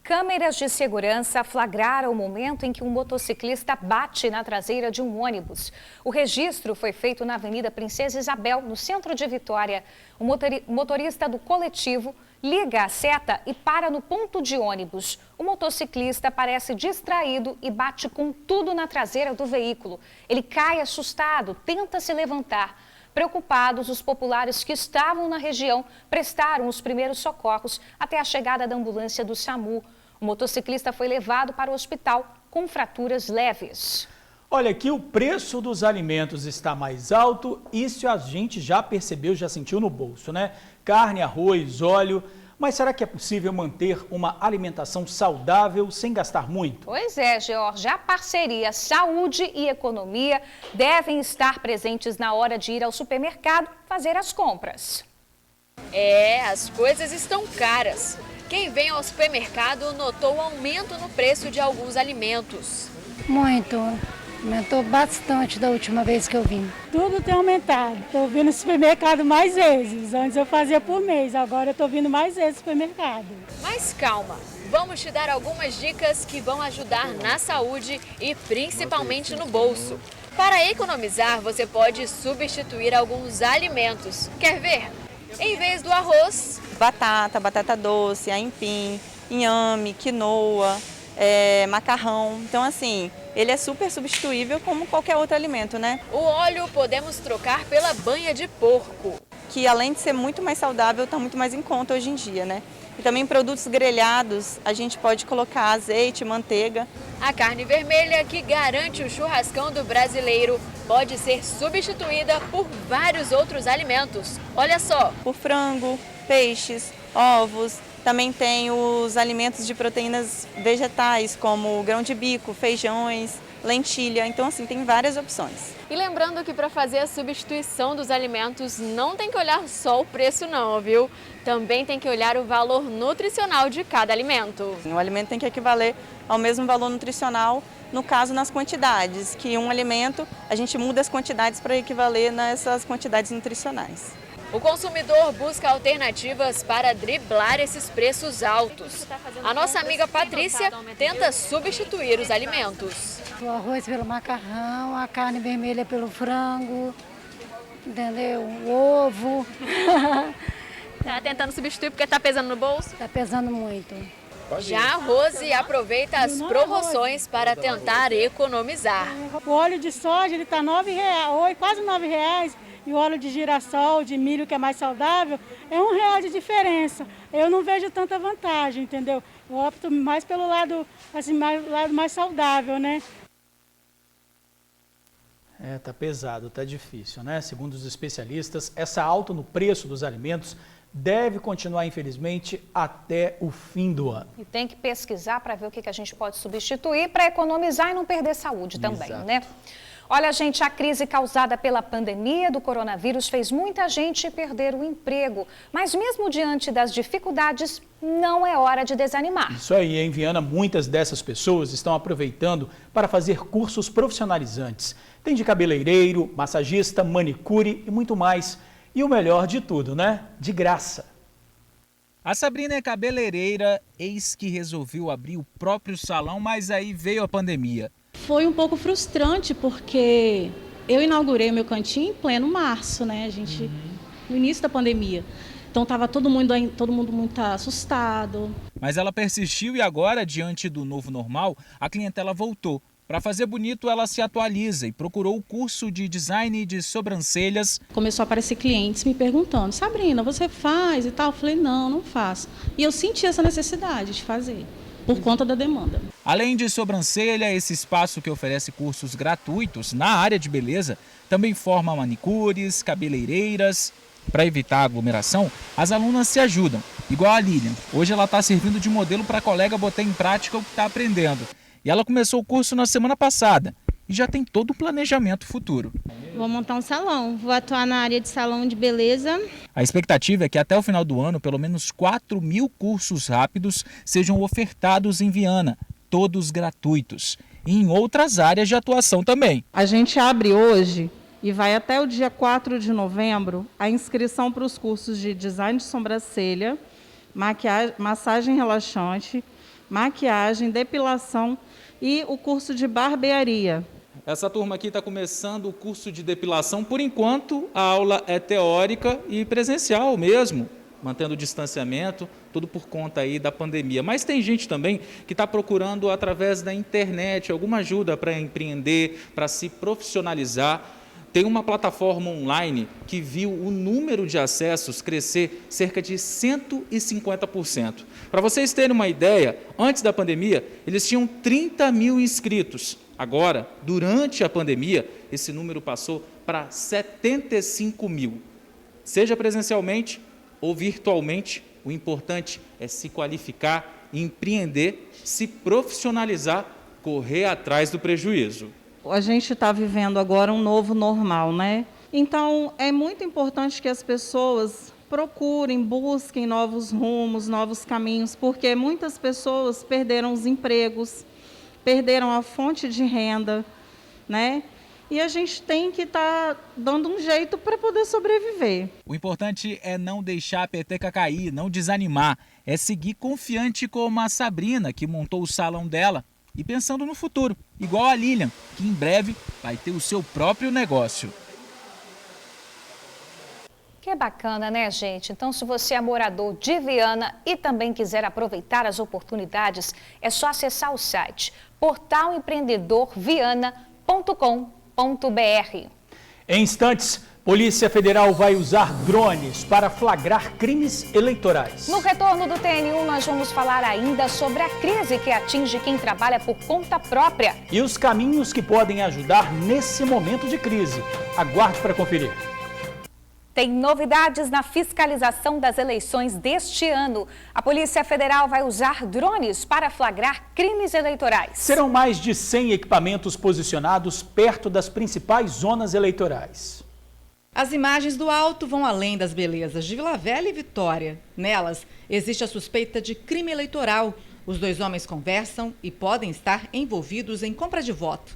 Câmeras de segurança flagraram o momento em que um motociclista bate na traseira de um ônibus. O registro foi feito na Avenida Princesa Isabel, no centro de Vitória. O motorista do coletivo liga a seta e para no ponto de ônibus. O motociclista parece distraído e bate com tudo na traseira do veículo. Ele cai assustado, tenta se levantar. Preocupados, os populares que estavam na região prestaram os primeiros socorros até a chegada da ambulância do SAMU. O motociclista foi levado para o hospital com fraturas leves. Olha, aqui o preço dos alimentos está mais alto, isso a gente já percebeu, já sentiu no bolso, né? Carne, arroz, óleo. Mas será que é possível manter uma alimentação saudável sem gastar muito? Pois é, George. A parceria saúde e economia devem estar presentes na hora de ir ao supermercado fazer as compras. As coisas estão caras. Quem vem ao supermercado notou o aumento no preço de alguns alimentos. Muito. Aumentou bastante da última vez que eu vim. Tudo tem aumentado. Estou vindo no supermercado mais vezes. Antes eu fazia por mês, agora eu estou vindo mais vezes no supermercado. Mas calma, vamos te dar algumas dicas que vão ajudar na saúde e principalmente no bolso. Para economizar, você pode substituir alguns alimentos. Quer ver? Em vez do arroz, batata doce, aipim, inhame, quinoa, macarrão. Então, assim, ele é super substituível como qualquer outro alimento, né? O óleo podemos trocar pela banha de porco, que além de ser muito mais saudável, está muito mais em conta hoje em dia, né? E também produtos grelhados, a gente pode colocar azeite, manteiga. A carne vermelha, que garante o churrascão do brasileiro, pode ser substituída por vários outros alimentos. Olha só! Por frango, peixes, ovos. Também tem os alimentos de proteínas vegetais, como grão de bico, feijões, lentilha. Então, assim, tem várias opções. E lembrando que para fazer a substituição dos alimentos, não tem que olhar só o preço não, viu? Também tem que olhar o valor nutricional de cada alimento. O alimento tem que equivaler ao mesmo valor nutricional, no caso, nas quantidades. Que um alimento, a gente muda as quantidades para equivaler nessas quantidades nutricionais. O consumidor busca alternativas para driblar esses preços altos. A nossa amiga Patrícia tenta substituir os alimentos. O arroz pelo macarrão, a carne vermelha pelo frango, entendeu? O ovo. Tá tentando substituir porque tá pesando no bolso? Tá pesando muito. Já a Rose aproveita as promoções para tentar economizar. O óleo de soja ele tá R$9, quase R$9. E o óleo de girassol, de milho, que é mais saudável, é R$1 de diferença. Eu não vejo tanta vantagem, entendeu? Eu opto mais pelo lado, assim, lado mais saudável, né? Tá pesado, tá difícil, né? Segundo os especialistas, essa alta no preço dos alimentos deve continuar, infelizmente, até o fim do ano. E tem que pesquisar para ver o que a gente pode substituir para economizar e não perder saúde também, né? Olha, gente, a crise causada pela pandemia do coronavírus fez muita gente perder o emprego. Mas mesmo diante das dificuldades, não é hora de desanimar. Isso aí, em Viana, muitas dessas pessoas estão aproveitando para fazer cursos profissionalizantes. Tem de cabeleireiro, massagista, manicure e muito mais. E o melhor de tudo, né? De graça. A Sabrina é cabeleireira, eis que resolveu abrir o próprio salão, mas aí veio a pandemia. Foi um pouco frustrante porque eu inaugurei o meu cantinho em pleno março, né? No início da pandemia. Então estava todo mundo muito assustado. Mas ela persistiu e agora, diante do novo normal, a clientela voltou. Para fazer bonito, ela se atualiza e procurou o curso de design de sobrancelhas. Começou a aparecer clientes me perguntando, Sabrina, você faz e tal? Eu falei, não faço. E eu senti essa necessidade de fazer, por conta da demanda. Além de sobrancelha, esse espaço que oferece cursos gratuitos na área de beleza também forma manicures, cabeleireiras Para evitar a aglomeração, as alunas se ajudam, igual a Lilian. Hoje ela está servindo de modelo para a colega botar em prática o que está aprendendo. E ela começou o curso na semana passada e já tem todo um planejamento futuro. Vou montar um salão, vou atuar na área de salão de beleza. A expectativa é que até o final do ano, pelo menos 4.000 cursos rápidos sejam ofertados em Viana, todos gratuitos. E em outras áreas de atuação também. A gente abre hoje e vai até o dia 4 de novembro a inscrição para os cursos de design de sobrancelha, massagem relaxante, maquiagem, depilação e o curso de barbearia. Essa turma aqui está começando o curso de depilação. Por enquanto, a aula é teórica e presencial mesmo, mantendo o distanciamento, tudo por conta aí da pandemia. Mas tem gente também que está procurando, através da internet, alguma ajuda para empreender, para se profissionalizar. Tem uma plataforma online que viu o número de acessos crescer cerca de 150%. Para vocês terem uma ideia, antes da pandemia, eles tinham 30 mil inscritos. Agora, durante a pandemia, esse número passou para 75 mil. Seja presencialmente ou virtualmente, o importante é se qualificar, empreender, se profissionalizar, correr atrás do prejuízo. A gente está vivendo agora um novo normal, né? Então, é muito importante que as pessoas procurem, busquem novos rumos, novos caminhos, porque muitas pessoas perderam os empregos, perderam a fonte de renda, né? E a gente tem que estar dando um jeito para poder sobreviver. O importante é não deixar a peteca cair, não desanimar. É seguir confiante como a Sabrina, que montou o salão dela, e pensando no futuro, igual a Lilian, que em breve vai ter o seu próprio negócio. Que bacana, né, gente? Então, se você é morador de Viana e também quiser aproveitar as oportunidades, é só acessar o site portalempreendedorviana.com.br. Em instantes, Polícia Federal vai usar drones para flagrar crimes eleitorais. No retorno do TN1, nós vamos falar ainda sobre a crise que atinge quem trabalha por conta própria. E os caminhos que podem ajudar nesse momento de crise. Aguarde para conferir. Tem novidades na fiscalização das eleições deste ano. A Polícia Federal vai usar drones para flagrar crimes eleitorais. Serão mais de 100 equipamentos posicionados perto das principais zonas eleitorais. As imagens do alto vão além das belezas de Vila Velha e Vitória. Nelas, existe a suspeita de crime eleitoral. Os dois homens conversam e podem estar envolvidos em compra de voto.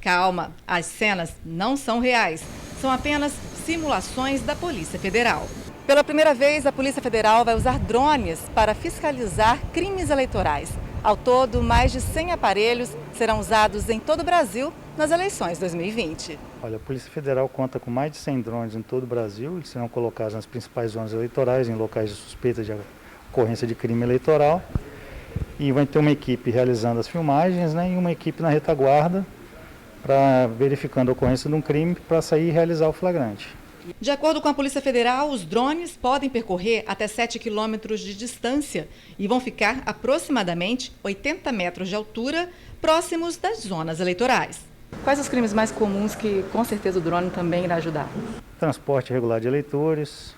Calma, as cenas não são reais. São apenas simulações da Polícia Federal. Pela primeira vez, a Polícia Federal vai usar drones para fiscalizar crimes eleitorais. Ao todo, mais de 100 aparelhos serão usados em todo o Brasil nas eleições 2020. Olha, a Polícia Federal conta com mais de 100 drones em todo o Brasil. Eles serão colocados nas principais zonas eleitorais, em locais de suspeita de ocorrência de crime eleitoral. E vai ter uma equipe realizando as filmagens, né, e uma equipe na retaguarda para verificando a ocorrência de um crime para sair e realizar o flagrante. De acordo com a Polícia Federal, os drones podem percorrer até 7 quilômetros de distância e vão ficar aproximadamente 80 metros de altura, próximos das zonas eleitorais. Quais os crimes mais comuns que, com certeza, o drone também irá ajudar? Transporte irregular de eleitores,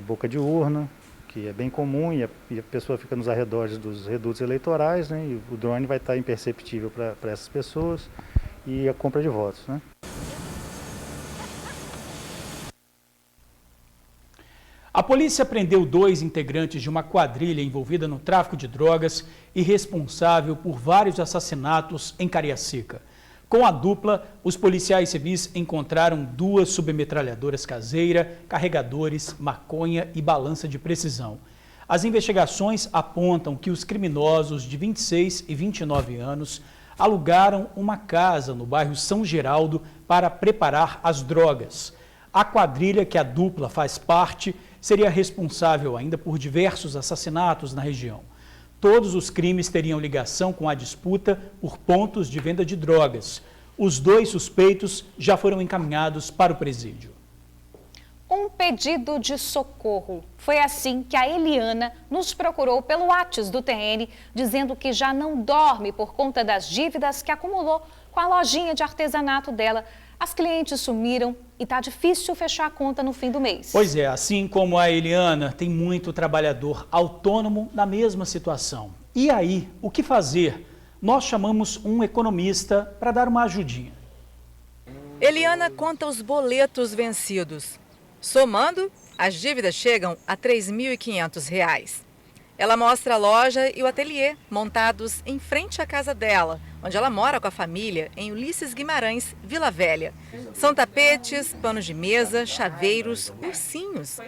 boca de urna, que é bem comum e a pessoa fica nos arredores dos redutos eleitorais, né, e o drone vai estar imperceptível para essas pessoas, e a compra de votos, né? A polícia prendeu 2 integrantes de uma quadrilha envolvida no tráfico de drogas e responsável por vários assassinatos em Cariacica. Com a dupla, os policiais civis encontraram 2 submetralhadoras caseiras, carregadores, maconha e balança de precisão. As investigações apontam que os criminosos de 26 e 29 anos alugaram uma casa no bairro São Geraldo para preparar as drogas. A quadrilha que a dupla faz parte seria responsável ainda por diversos assassinatos na região. Todos os crimes teriam ligação com a disputa por pontos de venda de drogas. Os 2 suspeitos já foram encaminhados para o presídio. Um pedido de socorro. Foi assim que a Eliana nos procurou pelo WhatsApp do TN, dizendo que já não dorme por conta das dívidas que acumulou com a lojinha de artesanato dela As clientes sumiram e está difícil fechar a conta no fim do mês. Pois é, assim como a Eliana, tem muito trabalhador autônomo na mesma situação. E aí, o que fazer? Nós chamamos um economista para dar uma ajudinha. Eliana conta os boletos vencidos. Somando, as dívidas chegam a R$ 3.500. Ela mostra a loja e o ateliê montados em frente à casa dela, onde ela mora com a família, em Ulisses Guimarães, Vila Velha. São tapetes, panos de mesa, chaveiros, ursinhos.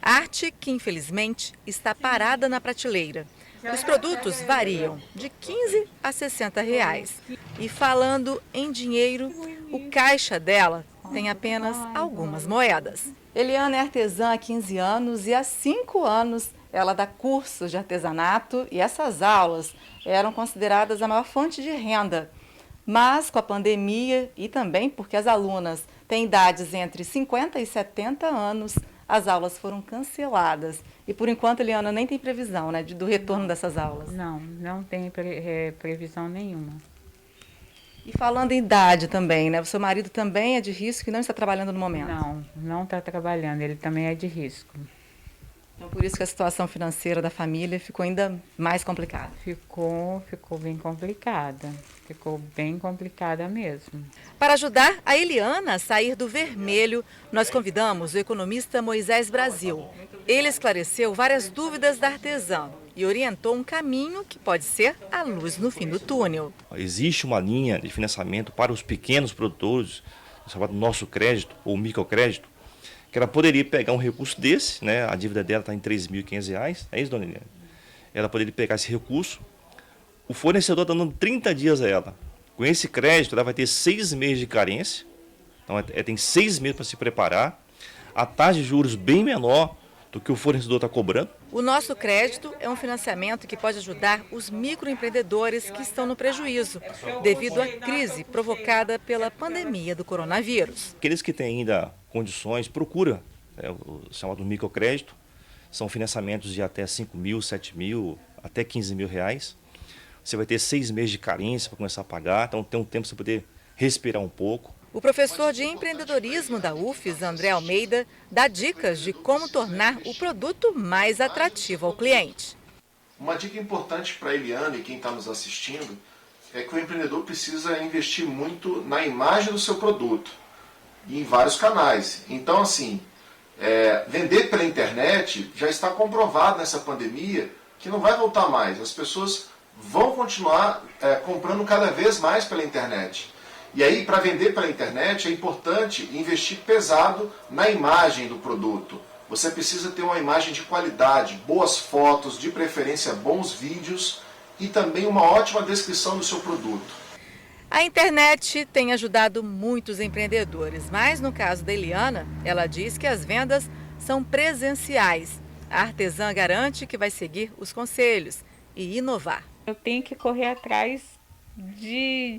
Arte que, infelizmente, está parada na prateleira. Os produtos variam de 15 a 60 reais. E falando em dinheiro, o caixa dela tem apenas algumas moedas. Eliana é artesã há 15 anos e há 5 anos ela dá cursos de artesanato e essas aulas eram consideradas a maior fonte de renda. Mas com a pandemia e também porque as alunas têm idades entre 50 e 70 anos, as aulas foram canceladas. E por enquanto, Eliana, nem tem previsão, né, do retorno dessas aulas. Não tem previsão nenhuma. E falando em idade também, né? O seu marido também é de risco e não está trabalhando no momento? Não está trabalhando, ele também é de risco. Então, por isso que a situação financeira da família ficou ainda mais complicada. Ficou bem complicada. Ficou bem complicada mesmo. Para ajudar a Eliana a sair do vermelho, nós convidamos o economista Moisés Brasil. Ele esclareceu várias dúvidas da artesã e orientou um caminho que pode ser a luz no fim do túnel. Existe uma linha de financiamento para os pequenos produtores, chamado nosso crédito ou microcrédito, que ela poderia pegar um recurso desse, né? A dívida dela está em R$ 3.500, é isso, dona Eliana? Ela poderia pegar esse recurso, o fornecedor está dando 30 dias a ela. Com esse crédito, ela vai ter 6 meses de carência, então tem 6 meses para se preparar, a taxa de juros bem menor do que o fornecedor está cobrando. O nosso crédito é um financiamento que pode ajudar os microempreendedores que estão no prejuízo, devido à crise provocada pela pandemia do coronavírus. Aqueles que têm ainda condições, procura o chamado microcrédito, são financiamentos de até 5 mil, 7 mil, até 15 mil reais. Você vai ter 6 meses de carência para começar a pagar, então tem um tempo para você poder respirar um pouco. O professor de empreendedorismo da UFES, André Almeida, dá dicas de como tornar o produto mais atrativo ao cliente. Uma dica importante para a Eliana e quem está nos assistindo é que o empreendedor precisa investir muito na imagem do seu produto e em vários canais. Então, assim, vender pela internet já está comprovado nessa pandemia que não vai voltar mais. As pessoas vão continuar comprando cada vez mais pela internet. E aí, para vender pela internet, é importante investir pesado na imagem do produto. Você precisa ter uma imagem de qualidade, boas fotos, de preferência bons vídeos e também uma ótima descrição do seu produto. A internet tem ajudado muitos empreendedores, mas no caso da Eliana, ela diz que as vendas são presenciais. A artesã garante que vai seguir os conselhos e inovar. Eu tenho que correr atrás de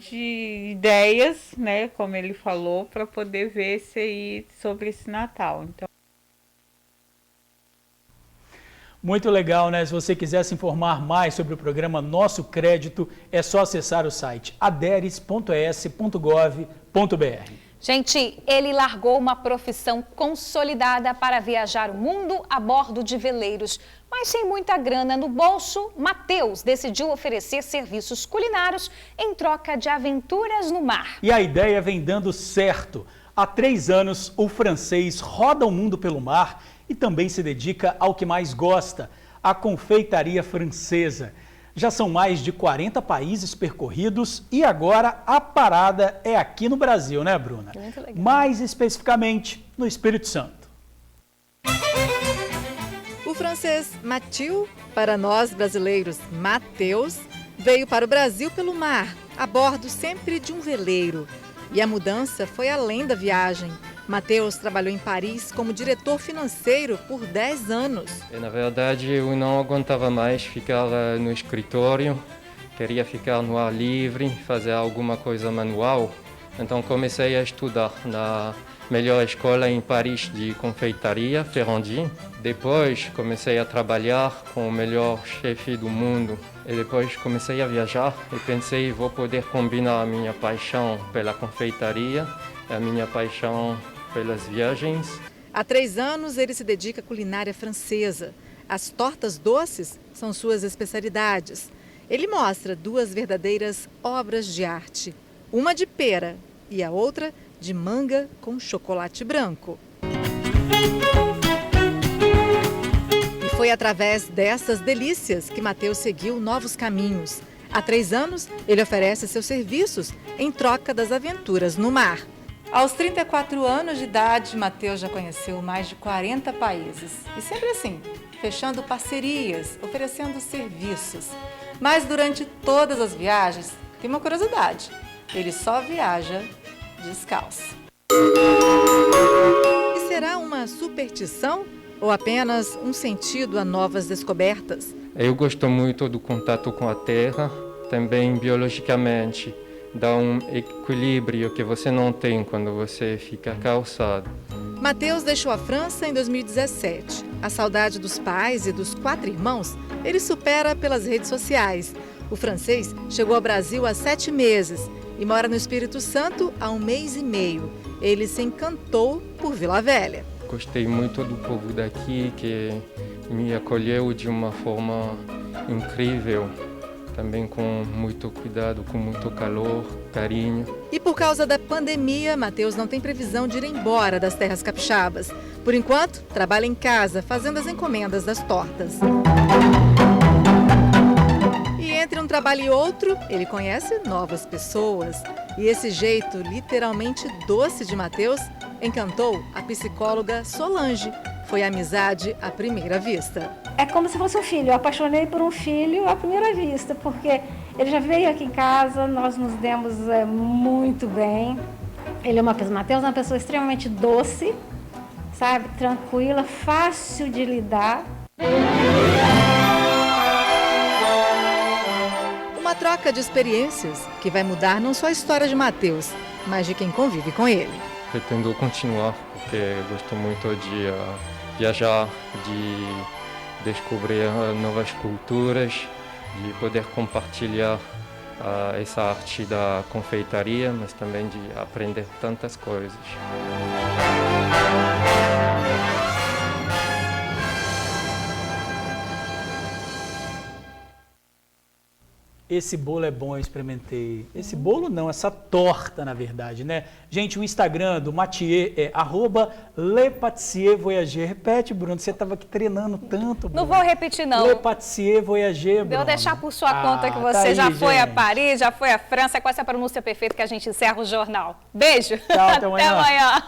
ideias, né, como ele falou, para poder ver se aí sobre esse Natal. Então, muito legal, né? Se você quiser se informar mais sobre o programa Nosso Crédito, é só acessar o site aderes.es.gov.br. Gente, ele largou uma profissão consolidada para viajar o mundo a bordo de veleiros. Mas sem muita grana no bolso, Matheus decidiu oferecer serviços culinários em troca de aventuras no mar. E a ideia vem dando certo. Há 3 anos, o francês roda o mundo pelo mar e também se dedica ao que mais gosta, a confeitaria francesa. Já são mais de 40 países percorridos e agora a parada é aqui no Brasil, né, Bruna? Muito legal. Mais especificamente no Espírito Santo. O francês Mathieu, para nós brasileiros Mateus, veio para o Brasil pelo mar, a bordo sempre de um veleiro. E a mudança foi além da viagem. Mateus trabalhou em Paris como diretor financeiro por 10 anos. Na verdade, eu não aguentava mais ficar no escritório, queria ficar no ar livre, fazer alguma coisa manual. Então comecei a estudar na melhor escola em Paris de confeitaria, Ferrandi. Depois comecei a trabalhar com o melhor chefe do mundo. E depois comecei a viajar e pensei, vou poder combinar a minha paixão pela confeitaria a minha paixão pelas viagens. Há 3 anos, ele se dedica à culinária francesa. As tortas doces são suas especialidades. Ele mostra 2 verdadeiras obras de arte. Uma de pera e a outra de manga com chocolate branco. E foi através dessas delícias que Matheus seguiu novos caminhos. Há 3 anos, ele oferece seus serviços em troca das aventuras no mar. Aos 34 anos de idade, Matheus já conheceu mais de 40 países. E sempre assim, fechando parcerias, oferecendo serviços. Mas durante todas as viagens, tem uma curiosidade. Ele só viaja descalço. E será uma superstição ou apenas um sentido a novas descobertas? Eu gosto muito do contato com a terra, também biologicamente. Dá um equilíbrio que você não tem quando você fica calçado. Matheus deixou a França em 2017. A saudade dos pais e dos 4 irmãos, ele supera pelas redes sociais. O francês chegou ao Brasil há 7 meses e mora no Espírito Santo há 1 mês e meio. Ele se encantou por Vila Velha. Gostei muito do povo daqui, que me acolheu de uma forma incrível. Também com muito cuidado, com muito calor, carinho. E por causa da pandemia, Matheus não tem previsão de ir embora das terras capixabas. Por enquanto, trabalha em casa, fazendo as encomendas das tortas. E entre um trabalho e outro, ele conhece novas pessoas. E esse jeito literalmente doce de Matheus encantou a psicóloga Solange. Foi amizade à primeira vista. É como se fosse um filho. Eu apaixonei por um filho à primeira vista, porque ele já veio aqui em casa, nós nos demos muito bem. Matheus é uma pessoa extremamente doce, sabe? Tranquila, fácil de lidar. Uma troca de experiências que vai mudar não só a história de Matheus, mas de quem convive com ele. Pretendo continuar, porque gosto muito de viajar, de descobrir novas culturas, de poder compartilhar essa arte da confeitaria, mas também de aprender tantas coisas. Esse bolo é bom, eu experimentei. Esse bolo não, essa torta, na verdade, né? Gente, o Instagram do Mathieu é @lepatissiervoyager. Repete, Bruno, você estava aqui treinando tanto, Bruno. Não vou repetir, não. Lepatissiervoyager, Bruno. Vou deixar por sua conta que você já foi a Paris, já foi a França, com essa pronúncia perfeita que a gente encerra o jornal. Beijo. Tchau, até amanhã. Até amanhã.